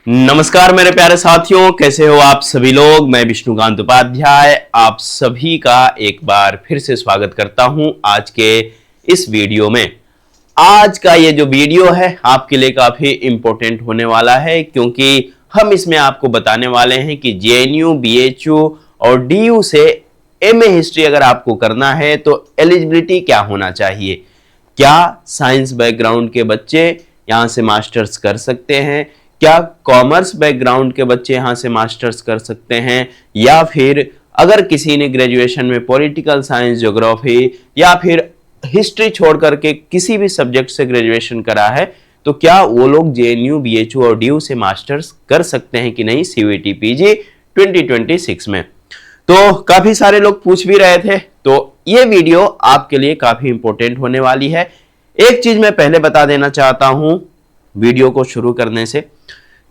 नमस्कार मेरे प्यारे साथियों, कैसे हो आप सभी लोग। मैं विष्णुकांत उपाध्याय आप सभी का एक बार फिर से स्वागत करता हूं आज के इस वीडियो में। आज का ये जो वीडियो है आपके लिए काफी इंपॉर्टेंट होने वाला है, क्योंकि हम इसमें आपको बताने वाले हैं कि जेएनयू, बीएचयू और डीयू से एमए हिस्ट्री अगर आपको करना है तो एलिजिबिलिटी क्या होना चाहिए। क्या साइंस बैकग्राउंड के बच्चे यहां से मास्टर्स कर सकते हैं, क्या कॉमर्स बैकग्राउंड के बच्चे यहां से मास्टर्स कर सकते हैं, या फिर अगर किसी ने ग्रेजुएशन में पॉलिटिकल साइंस, ज्योग्राफी या फिर हिस्ट्री छोड़ करके किसी भी सब्जेक्ट से ग्रेजुएशन करा है तो क्या वो लोग जेएनयू, बीएचयू और डीयू से मास्टर्स कर सकते हैं कि नहीं सीयूईटी पीजी 2026 में। तो काफी सारे लोग पूछ भी रहे थे, तो ये वीडियो आपके लिए काफी इंपॉर्टेंट होने वाली है। एक चीज मैं पहले बता देना चाहता हूं वीडियो को शुरू करने से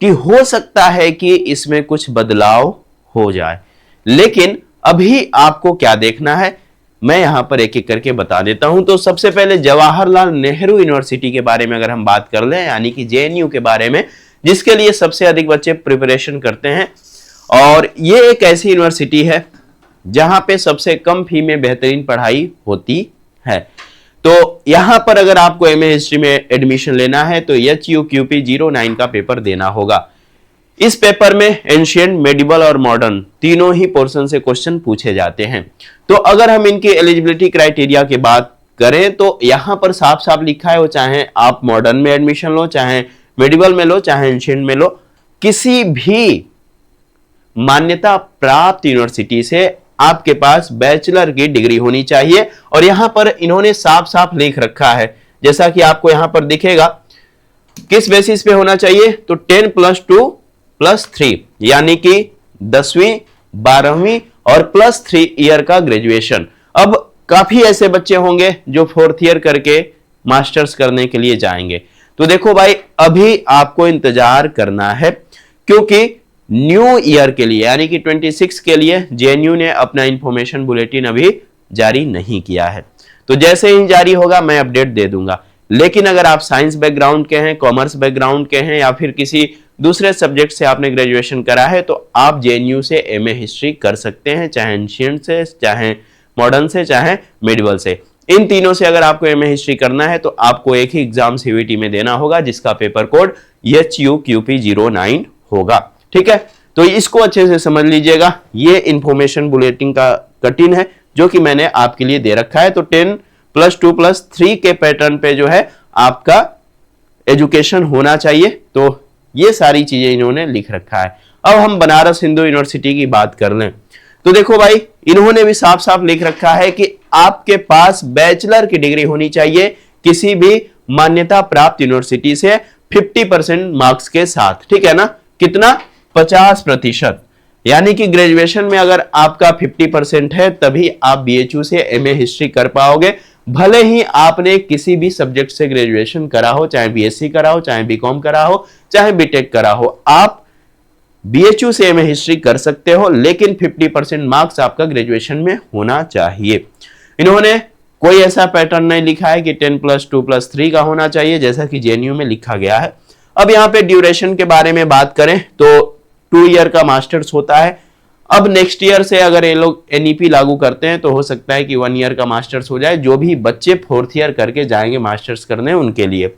कि हो सकता है कि इसमें कुछ बदलाव हो जाए, लेकिन अभी आपको क्या देखना है मैं यहां पर एक एक करके बता देता हूं। तो सबसे पहले जवाहरलाल नेहरू यूनिवर्सिटी के बारे में अगर हम बात कर लें, यानी कि जेएनयू के बारे में, जिसके लिए सबसे अधिक बच्चे प्रिपरेशन करते हैं, और ये एक ऐसी यूनिवर्सिटी है जहां पे सबसे कम फी में बेहतरीन पढ़ाई होती है। तो यहां पर अगर आपको एमए हिस्ट्री में एडमिशन लेना है तो HUQP09 का पेपर देना होगा। इस पेपर में एंशिएंट, मेडिवल और मॉडर्न तीनों ही पोर्शन से क्वेश्चन पूछे जाते हैं। तो अगर हम इनकी एलिजिबिलिटी क्राइटेरिया की बात करें तो यहां पर साफ साफ लिखा है, वो चाहे आप मॉडर्न में एडमिशन लो, चाहे मेडिवल में लो, चाहे एंशिएंट में लो, किसी भी मान्यता प्राप्त यूनिवर्सिटी से आपके पास बैचलर की डिग्री होनी चाहिए। और यहां पर इन्होंने साफ साफ लिख रखा है, जैसा कि आपको यहां पर दिखेगा, किस बेसिस पे होना चाहिए तो 10+2+3 यानी कि 10वीं, 12वीं और +3 ईयर का ग्रेजुएशन। अब काफी ऐसे बच्चे होंगे जो 4th ईयर करके मास्टर्स करने के लिए जाएंगे। तो देखो भाई, अभी आपको इंतजार करना है, क्योंकि न्यू ईयर के लिए यानी कि 26 के लिए जेएनयू ने अपना इंफॉर्मेशन बुलेटिन अभी जारी नहीं किया है। तो जैसे ही जारी होगा मैं अपडेट दे दूंगा। लेकिन अगर आप साइंस बैकग्राउंड के हैं, कॉमर्स बैकग्राउंड के हैं, या फिर किसी दूसरे सब्जेक्ट से आपने ग्रेजुएशन करा है तो आप जेएनयू से एमए हिस्ट्री कर सकते हैं, चाहे एंशिएंट से, चाहे मॉडर्न से, चाहे मेडिवल से। इन तीनों से अगर आपको एमए हिस्ट्री करना है तो आपको एक ही एग्जाम सीयूईटी में देना होगा, जिसका पेपर कोड HUQP09 होगा। ठीक है, तो इसको अच्छे से समझ लीजिएगा। ये इंफॉर्मेशन बुलेटिन का कटिंग है जो कि मैंने आपके लिए दे रखा है। तो 10+2+3 के पैटर्न पे जो है आपका एजुकेशन होना चाहिए। तो ये सारी चीजें इन्होंने लिख रखा है। अब हम बनारस हिंदू यूनिवर्सिटी की बात कर लें तो देखो भाई, इन्होंने भी साफ साफ लिख रखा है कि आपके पास बैचलर की डिग्री होनी चाहिए किसी भी मान्यता प्राप्त यूनिवर्सिटी से 50% मार्क्स के साथ। ठीक है ना, कितना 50%, यानी कि ग्रेजुएशन में अगर आपका 50% है तभी आप बीएचयू से एमए हिस्ट्री कर पाओगे। भले ही आपने किसी भी सब्जेक्ट से ग्रेजुएशन करा हो, चाहे बीएससी करा हो, चाहे बीकॉम करा हो, चाहे बीटेक करा हो, आप बीएचयू से एमए हिस्ट्री कर सकते हो, लेकिन 50% मार्क्स आपका ग्रेजुएशन में होना चाहिए। इन्होंने कोई ऐसा पैटर्न नहीं लिखा है कि 10+2+3 का होना चाहिए, जैसा कि जेएनयू में लिखा गया है। अब यहाँ पे ड्यूरेशन के बारे में बात करें तो 2 ईयर का मास्टर्स होता है। अब नेक्स्ट ईयर से अगर ये लोग एनईपी लागू करते हैं तो हो सकता है कि 1 ईयर का मास्टर्स हो जाए, जो भी बच्चे 4th ईयर करके जाएंगे मास्टर्स करने उनके लिए।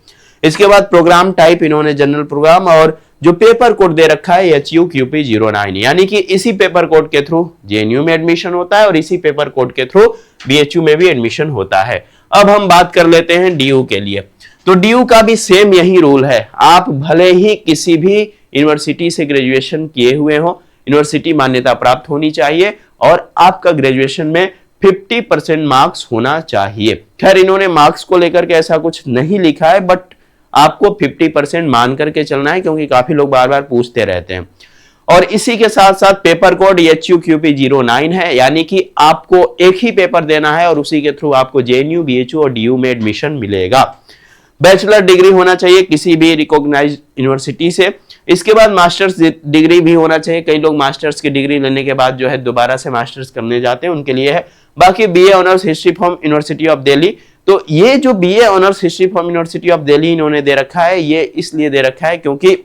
इसके बाद प्रोग्राम टाइप इन्होंने जनरल प्रोग्राम, और जो पेपर कोड दे रखा है HUQP09, यानी कि इसी पेपर कोड के थ्रू जेएनयू में एडमिशन होता है और इसी पेपर कोड के थ्रू बीएचयू में भी एडमिशन होता है। अब हम बात कर लेते हैं डीयू के लिए। तो डीयू का भी सेम यही रूल है। आप भले ही किसी भी यूनिवर्सिटी से ग्रेजुएशन किए हुए हो, यूनिवर्सिटी मान्यता प्राप्त होनी चाहिए और आपका ग्रेजुएशन में 50% मार्क्स होना चाहिए। खैर, इन्होंने मार्क्स को लेकर के ऐसा कुछ नहीं लिखा है, बट आपको 50% मान करके चलना है, क्योंकि काफी लोग बार बार पूछते रहते हैं। और इसी के साथ साथ पेपर कोड HUQP09 है, यानी कि आपको एक ही पेपर देना है और उसी के थ्रू आपको जेएनयू, बीएचयू और डीयू में एडमिशन मिलेगा। बैचलर डिग्री होना चाहिए किसी भी रिकॉग्नाइज्ड यूनिवर्सिटी से। इसके बाद मास्टर्स डिग्री भी होना चाहिए। कई लोग मास्टर्स की डिग्री लेने के बाद जो है दोबारा से मास्टर्स करने जाते हैं, उनके लिए है। बाकी BA honours history from university of Delhi, तो ये जो BA honours history from university of Delhi इन्होंने दे रखा है, ये इसलिए दे रखा है क्योंकि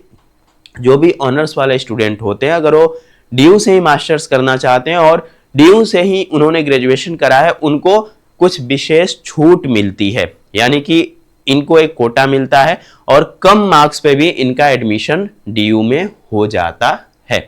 जो भी ऑनर्स वाले स्टूडेंट होते हैं, अगर वो डीयू से ही मास्टर्स करना चाहते हैं और डीयू से ही उन्होंने ग्रेजुएशन करा है, उनको कुछ विशेष छूट मिलती है, यानी कि इनको एक कोटा मिलता है और कम मार्क्स पे भी इनका एडमिशन डीयू में हो जाता है।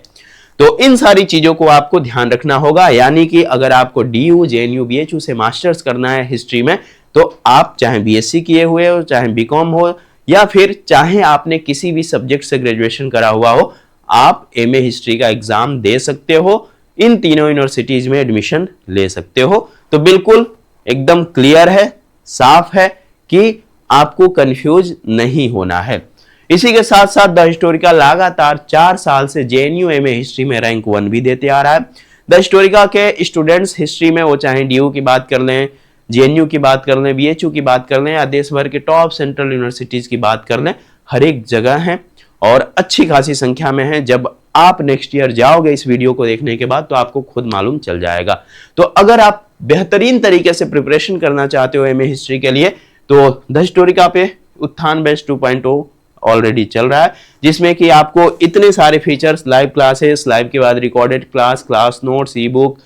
तो इन सारी चीजों को आपको ध्यान रखना होगा, यानी कि अगर आपको डीयू, जेएनयू, बीएचयू से मास्टर्स करना है हिस्ट्री में, तो आप चाहे बीएससी किए हुए हो, चाहे बीकॉम हो, या फिर चाहे आपने किसी भी सब्जेक्ट से ग्रेजुएशन करा हुआ हो, आप एमए हिस्ट्री का एग्जाम दे सकते हो, इन तीनों यूनिवर्सिटीज में एडमिशन ले सकते हो। तो बिल्कुल एकदम क्लियर है, साफ है कि आपको कंफ्यूज नहीं होना है। इसी के साथ साथ द हिस्टोरिका लगातार 4 साल से जेएनयू एमए हिस्ट्री में रैंक 1 भी देते आ रहा है। द हिस्टोरिका के स्टूडेंट्स हिस्ट्री में, वो चाहे डीयू की बात कर लें, जेएनयू की बात कर लें, बीएचयू की बात कर लें, या देश भर के टॉप सेंट्रल यूनिवर्सिटीज की बात कर लें, हर एक जगह है और अच्छी खासी संख्या में है। जब आप नेक्स्ट ईयर जाओगे इस वीडियो को देखने के बाद, तो आपको खुद मालूम चल जाएगा। तो अगर आप बेहतरीन तरीके से प्रिपरेशन करना चाहते हो एमए हिस्ट्री के लिए, तो द हिस्टोरिका पे उत्थान बैच 2.0 ऑलरेडी चल रहा है, जिसमें कि आपको इतने सारे फीचर्स, लाइव क्लासेस, लाइव के बाद रिकॉर्डेड क्लास, क्लास नोट्स, ई book,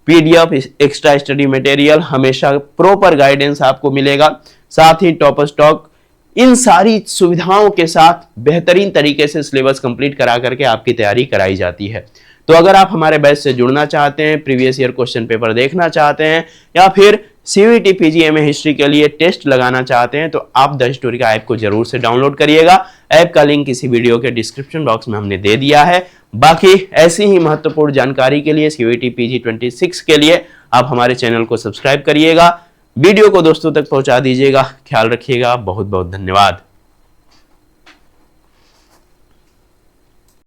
PDF, extra study material, हमेशा प्रॉपर गाइडेंस आपको मिलेगा, साथ ही टॉप स्टॉक, इन सारी सुविधाओं के साथ बेहतरीन तरीके से सिलेबस कंप्लीट करा करके आपकी तैयारी कराई जाती है। तो अगर आप हमारे बैच से जुड़ना चाहते हैं, प्रीवियस ईयर क्वेश्चन पेपर देखना चाहते हैं, या फिर सीवीटी पीजीएमए हिस्ट्री के लिए टेस्ट लगाना चाहते हैं, तो आप द हिस्टोरिका ऐप को जरूर से डाउनलोड करिएगा। ऐप का लिंक इसी वीडियो के डिस्क्रिप्शन बॉक्स में हमने दे दिया है। बाकी ऐसी ही महत्वपूर्ण जानकारी के लिए, सीवीटी पीजी 26 के लिए, आप हमारे चैनल को सब्सक्राइब करिएगा, वीडियो को दोस्तों तक पहुंचा दीजिएगा। ख्याल रखिएगा, बहुत बहुत धन्यवाद।